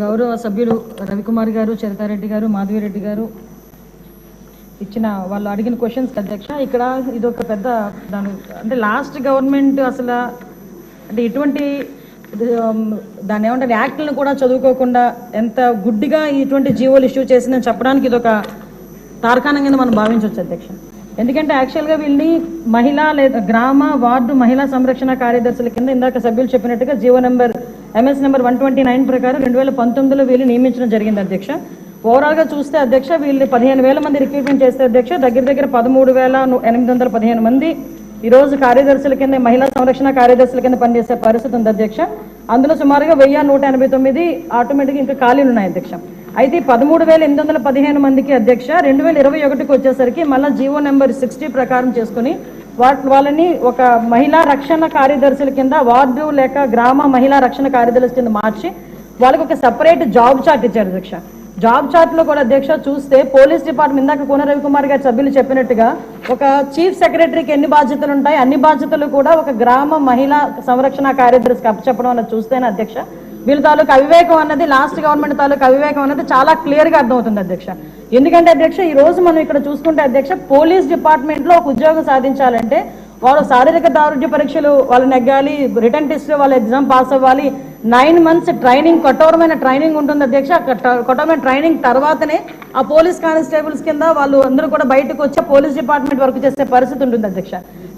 గౌరవ సభ్యులు రవికుమార్ గారు, చరితారెడ్డి గారు, మాధవిరెడ్డి గారు ఇచ్చిన వాళ్ళు అడిగిన క్వశ్చన్స్ అధ్యక్ష, ఇక్కడ ఇది ఒక పెద్ద దాని అంటే లాస్ట్ గవర్నమెంట్ అసలు అంటే ఇటువంటి దాన్ని ఏమంటారు యాక్ట్లను కూడా చదువుకోకుండా ఎంత గుడ్డిగా ఇటువంటి జీవోలు ఇష్యూ చేసిందని చెప్పడానికి ఇది ఒక తార్కాణం కింద మనం భావించవచ్చు అధ్యక్ష. ఎందుకంటే యాక్చువల్గా వీళ్ళని మహిళా లేదా గ్రామ వార్డు మహిళా సంరక్షణ కార్యదర్శుల కింద ఇందాక సభ్యులు చెప్పినట్టుగా జీవో నెంబర్ ఎంఎస్ నెంబర్ 129 ప్రకారం 2019లో వీళ్ళు నియమించడం జరిగింది అధ్యక్ష. ఓవరాల్గా చూస్తే అధ్యక్ష వీళ్ళు 15,000 మంది రిక్రూట్మెంట్ చేస్తే అధ్యక్ష దగ్గర 13,815 మంది ఈరోజు కార్యదర్శుల కింద మహిళా సంరక్షణ కార్యదర్శుల కింద పనిచేసే పరిస్థితి ఉంది అధ్యక్ష. అందులో సుమారుగా 1,189 ఆటోమేటిక్గా ఇంకా ఖాళీలు ఉన్నాయి అధ్యక్ష. అయితే 13,815 మందికి అధ్యక్ష 2021కి వచ్చేసరికి మళ్ళీ జీవో నెంబర్ 60 ప్రకారం చేసుకుని వాళ్ళని ఒక మహిళా రక్షణ కార్యదర్శుల కింద వార్డు లేక గ్రామ మహిళా రక్షణ కార్యదర్శుల కింద మార్చి వాళ్ళకి ఒక సపరేట్ జాబ్ చార్ట్ ఇచ్చారు అధ్యక్ష. జాబ్ చార్ట్లో కూడా అధ్యక్ష చూస్తే పోలీస్ డిపార్ట్మెంట్ ఇందాక కోన రవికుమార్ గారు సభ్యులు చెప్పినట్టుగా ఒక చీఫ్ సెక్రటరీకి ఎన్ని బాధ్యతలు ఉంటాయి అన్ని బాధ్యతలు కూడా ఒక గ్రామ మహిళా సంరక్షణ కార్యదర్శికి అప్పచెప్పడం అన్నది చూస్తేనే అధ్యక్ష వీళ్ళ తాలూకు అవివేకం అన్నది లాస్ట్ గవర్నమెంట్ తాలూకు అవివేకం అన్నది చాలా క్లియర్గా అర్థమవుతుంది అధ్యక్ష. ఎందుకంటే అధ్యక్ష ఈ రోజు మనం ఇక్కడ చూసుకుంటే అధ్యక్ష పోలీస్ డిపార్ట్మెంట్లో ఒక ఉద్యోగం సాధించాలంటే వాళ్ళు శారీరక దారుఢ్య పరీక్షలు వాళ్ళు నెగ్గాలి, రిటర్న్ టెస్ట్ వాళ్ళ ఎగ్జామ్ పాస్ అవ్వాలి, 9 months ట్రైనింగ్ కఠోరమైన ట్రైనింగ్ ఉంటుంది అధ్యక్ష. కఠోరమైన ట్రైనింగ్ తర్వాతనే ఆ పోలీస్ కానిస్టేబుల్స్ కింద వాళ్ళు అందరూ కూడా బయటకు వచ్చి పోలీస్ డిపార్ట్మెంట్ వర్క్ చేసే పరిస్థితి ఉంటుంది అధ్యక్ష.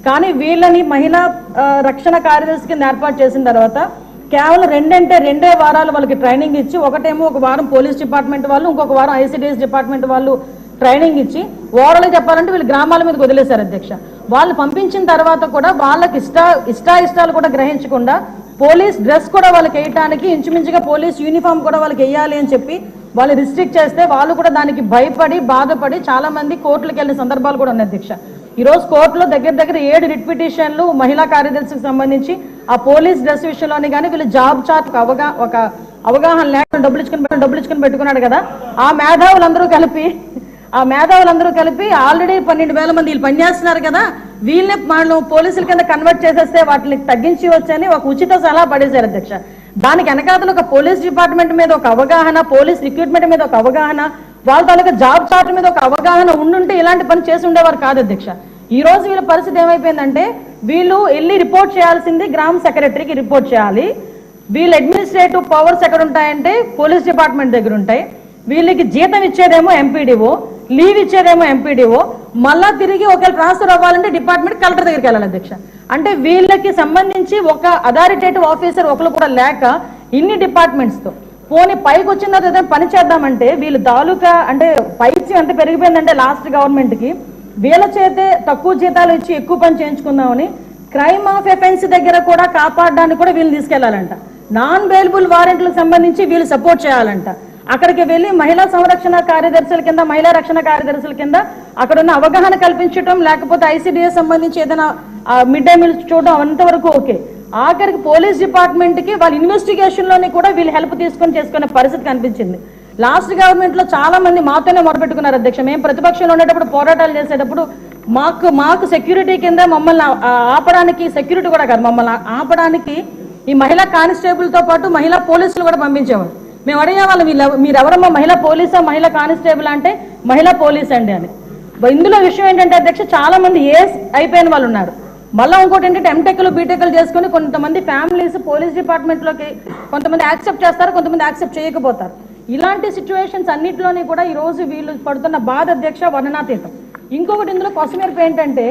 కానీ వీళ్ళని మహిళా రక్షణ కార్యదర్శి కింద ఏర్పాటు చేసిన తర్వాత కేవలం 2 వారాలు వాళ్ళకి ట్రైనింగ్ ఇచ్చి ఒకటేమో ఒక వారం పోలీస్ డిపార్ట్మెంట్ వాళ్ళు ఇంకొక వారం ఐసిడిఎస్ డిపార్ట్మెంట్ వాళ్ళు ట్రైనింగ్ ఇచ్చి ఓవరాల్గా చెప్పాలంటే వీళ్ళు గ్రామాల మీదకి వదిలేశారు అధ్యక్ష. వాళ్ళు పంపించిన తర్వాత కూడా వాళ్ళకి ఇష్టాలు కూడా గ్రహించకుండా పోలీస్ డ్రెస్ కూడా వాళ్ళకి వేయటానికి ఇంచుమించుగా పోలీస్ యూనిఫామ్ కూడా వాళ్ళకి వేయాలి అని చెప్పి వాళ్ళు రిస్ట్రిక్ట్ చేస్తే వాళ్ళు కూడా దానికి భయపడి బాధపడి చాలా మంది కోర్టులకు వెళ్ళిన సందర్భాలు కూడా ఉన్నాయి అధ్యక్ష. ఈరోజు కోర్టులో దగ్గర 7 రిట్ పిటిషన్లు మహిళా కార్యదర్శికి సంబంధించి ఆ పోలీస్ డ్రెస్ విషయంలోని కానీ వీళ్ళు జాబ్ చార్ట్ ఒక అవగాహన లేకుండా డబ్బులు ఇచ్చుకుని పెట్టుకున్నాడు కదా, ఆ మేధావులందరూ కలిపి ఆల్రెడీ 12,000 మంది వీళ్ళు పనిచేస్తున్నారు కదా, వీళ్ళని మనం పోలీసుల కింద కన్వర్ట్ చేసేస్తే వాటిని తగ్గించి వచ్చని ఒక ఉచిత సలహా పడేశారు అధ్యక్ష. దానికి వెనకాతలు ఒక పోలీస్ డిపార్ట్మెంట్ మీద ఒక అవగాహన, పోలీస్ రిక్రూట్మెంట్ మీద ఒక అవగాహన, వాళ్ళ తాలూకా జాబ్ చార్ట్ మీద ఒక అవగాహన ఉండుంటే ఇలాంటి పని చేసి ఉండేవారు కాదు అధ్యక్ష. ఈ రోజు వీళ్ళ పరిస్థితి ఏమైపోయిందంటే వీళ్ళు వెళ్ళి రిపోర్ట్ చేయాల్సింది గ్రామ సెక్రటరీకి రిపోర్ట్ చేయాలి. వీళ్ళ అడ్మినిస్ట్రేటివ్ పవర్స్ ఎక్కడ ఉంటాయంటే పోలీస్ డిపార్ట్మెంట్ దగ్గర ఉంటాయి. వీళ్ళకి జీతం ఇచ్చేదేమో ఎంపీడీఓ, లీవ్ ఇచ్చేదేమో ఎంపీడీఓ, మళ్ళా తిరిగి ఒకవేళ ట్రాన్స్ఫర్ అవ్వాలంటే డిపార్ట్మెంట్ కలెక్టర్ దగ్గరికి వెళ్ళాలి అధ్యక్ష. అంటే వీళ్ళకి సంబంధించి ఒక అథారిటేటివ్ ఆఫీసర్ ఒకరు కూడా లేక ఇన్ని డిపార్ట్మెంట్స్తో పోనీ పైకి వచ్చిన తర్వాత పని చేద్దామంటే వీళ్ళు తాలూకా అంటే పైచి ఎంత పెరిగిపోయిందంటే లాస్ట్ గవర్నమెంట్కి వీళ్ళ చేతే తక్కువ జీతాలు ఇచ్చి ఎక్కువ పని చేయించుకుందామని క్రైమ్ ఆఫ్ ఎఫెన్స్ దగ్గర కూడా కాపాడడానికి కూడా వీళ్ళు తీసుకెళ్లాలంట. నాన్ బెయిలబుల్ వారెంట్లకు సంబంధించి వీళ్ళు సపోర్ట్ చేయాలంట. అక్కడికి వెళ్ళి మహిళా సంరక్షణ కార్యదర్శుల కింద మహిళా రక్షణ కార్యదర్శుల కింద అక్కడ ఉన్న అవగాహన కల్పించడం, లేకపోతే ఐసిడిఎస్ సంబంధించి ఏదైనా మిడ్ డే మీల్స్ చూడడం అంతవరకు ఓకే. ఆఖరికి పోలీస్ డిపార్ట్మెంట్కి వాళ్ళ ఇన్వెస్టిగేషన్లోని కూడా వీళ్ళు హెల్ప్ తీసుకొని చేసుకునే పరిస్థితి కనిపించింది. లాస్ట్ గవర్నమెంట్లో చాలా మంది మాతోనే మొదలుపెట్టుకున్నారు అధ్యక్ష. మేము ప్రతిపక్షంలో ఉండేటప్పుడు పోరాటాలు చేసేటప్పుడు మాకు సెక్యూరిటీ కింద మమ్మల్ని ఆపడానికి, సెక్యూరిటీ కూడా కాదు మమ్మల్ని ఆపడానికి ఈ మహిళా కానిస్టేబుల్తో పాటు మహిళా పోలీసులు కూడా పంపించేవారు. మేము అడిగేవాళ్ళం మీరెవరమ్మా మహిళా పోలీసా మహిళా కానిస్టేబుల్ అంటే మహిళా పోలీస్ అండి అని. ఇందులో విషయం ఏంటంటే అధ్యక్ష చాలా మంది ఏస్ అయిపోయిన వాళ్ళు ఉన్నారు. మళ్ళీ ఇంకోటి ఏంటంటే ఎంటెక్లు బీటెక్లు చేసుకుని కొంతమంది ఫ్యామిలీస్ పోలీస్ డిపార్ట్మెంట్లోకి కొంతమంది యాక్సెప్ట్ చేస్తారు, కొంతమంది యాక్సెప్ట్ చేయకపోతారు. ఇలాంటి సిచ్యువేషన్స్ అన్నింటిలోని కూడా ఈరోజు వీళ్ళు పడుతున్న బాధ అధ్యక్ష వర్ణనాతీతం. ఇంకొకటి ఇందులో కొసమేర్పు ఏంటంటే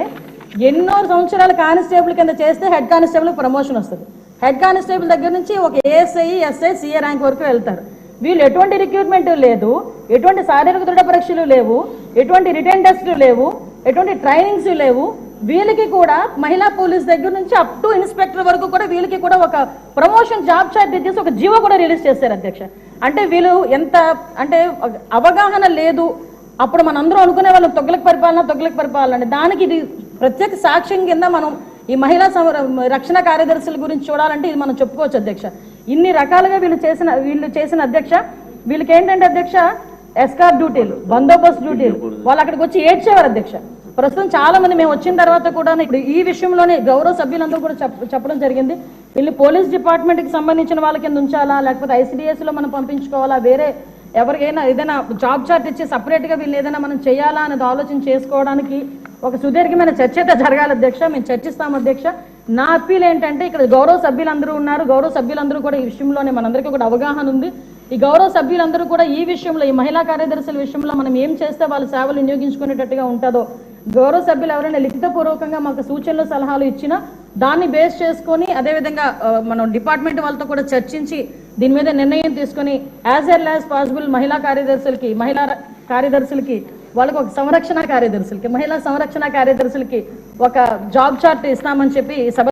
ఎన్నో సంవత్సరాలు కానిస్టేబుల్ కింద చేస్తే హెడ్ కానిస్టేబుల్ ప్రమోషన్ వస్తుంది. హెడ్ కానిస్టేబుల్ దగ్గర నుంచి ఒక ఏఎస్ఐ, ఎస్ఐ, సిఏ ర్యాంక్ వరకు వెళ్తారు. వీళ్ళు ఎటువంటి రిక్రూట్మెంట్ లేదు, ఎటువంటి శారీరక దృఢ పరీక్షలు లేవు, ఎటువంటి రిటర్న్ టెస్టులు లేవు, ఎటువంటి ట్రైనింగ్స్ లేవు. వీళ్ళకి కూడా మహిళా పోలీస్ దగ్గర నుంచి అప్ టు ఇన్స్పెక్టర్ వరకు కూడా వీళ్ళకి కూడా ఒక ప్రమోషన్ జాబ్ చార్ట్ ఇచ్చేసి ఒక జీవో కూడా రిలీజ్ చేశారు అధ్యక్ష. అంటే వీళ్ళు ఎంత అంటే అవగాహన లేదు. అప్పుడు మనందరూ అనుకునే వాళ్ళు తొగ్గులకు పరిపాలన దానికి ఇది ప్రత్యేక సాక్ష్యం కింద మనం ఈ మహిళా రక్షణ కార్యదర్శుల గురించి చూడాలంటే ఇది మనం చెప్పుకోవచ్చు అధ్యక్ష. ఇన్ని రకాలుగా వీళ్ళు చేసిన అధ్యక్ష వీళ్ళకి ఏంటంటే అధ్యక్ష ఎస్కార్ డ్యూటీలు, బందోబస్తు డ్యూటీలు, వాళ్ళు అక్కడికి వచ్చి ఏడ్చేవారు అధ్యక్ష. ప్రస్తుతం చాలా మంది మేము వచ్చిన తర్వాత కూడా ఇప్పుడు ఈ విషయంలోనే గౌరవ సభ్యులందరూ కూడా చెప్పడం జరిగింది. వీళ్ళు పోలీస్ డిపార్ట్మెంట్కి సంబంధించిన వాళ్ళ కింద ఉంచాలా, లేకపోతే ఐసిడిఎస్లో మనం పంపించుకోవాలా, వేరే ఎవరికైనా ఏదైనా జాబ్ చార్ట్ ఇచ్చి సపరేట్గా వీళ్ళు ఏదైనా మనం చేయాలా అనేది ఆలోచన చేసుకోవడానికి ఒక సుదీర్ఘమైన చర్చ అయితే జరగాలి అధ్యక్ష. మేము చర్చిస్తాం అధ్యక్ష. నా అప్పీల్ ఏంటంటే, ఇక్కడ గౌరవ సభ్యులందరూ ఉన్నారు, గౌరవ సభ్యులందరూ కూడా ఈ విషయంలోనే మనందరికీ కూడా అవగాహన ఉంది. ఈ గౌరవ సభ్యులందరూ కూడా ఈ విషయంలో, ఈ మహిళా కార్యదర్శుల విషయంలో మనం ఏం చేస్తే వాళ్ళ సేవలు వినియోగించుకునేటట్టుగా ఉంటుందో, గౌరవ సభ్యులు ఎవరైనా లిఖితపూర్వకంగా మాకు సూచనలు సలహాలు ఇచ్చినా దాన్ని బేస్ చేసుకొని, అదేవిధంగా మనం డిపార్ట్మెంట్ వాళ్ళతో కూడా చర్చించి దీని మీద నిర్ణయం తీసుకొని యాజ్ ఎర్లీ యాజ్ పాసిబుల్ మహిళా కార్యదర్శులకి వాళ్ళకి ఒక మహిళా సంరక్షణ కార్యదర్శులకి ఒక జాబ్ చార్ట్ ఇస్తామని చెప్పి సభ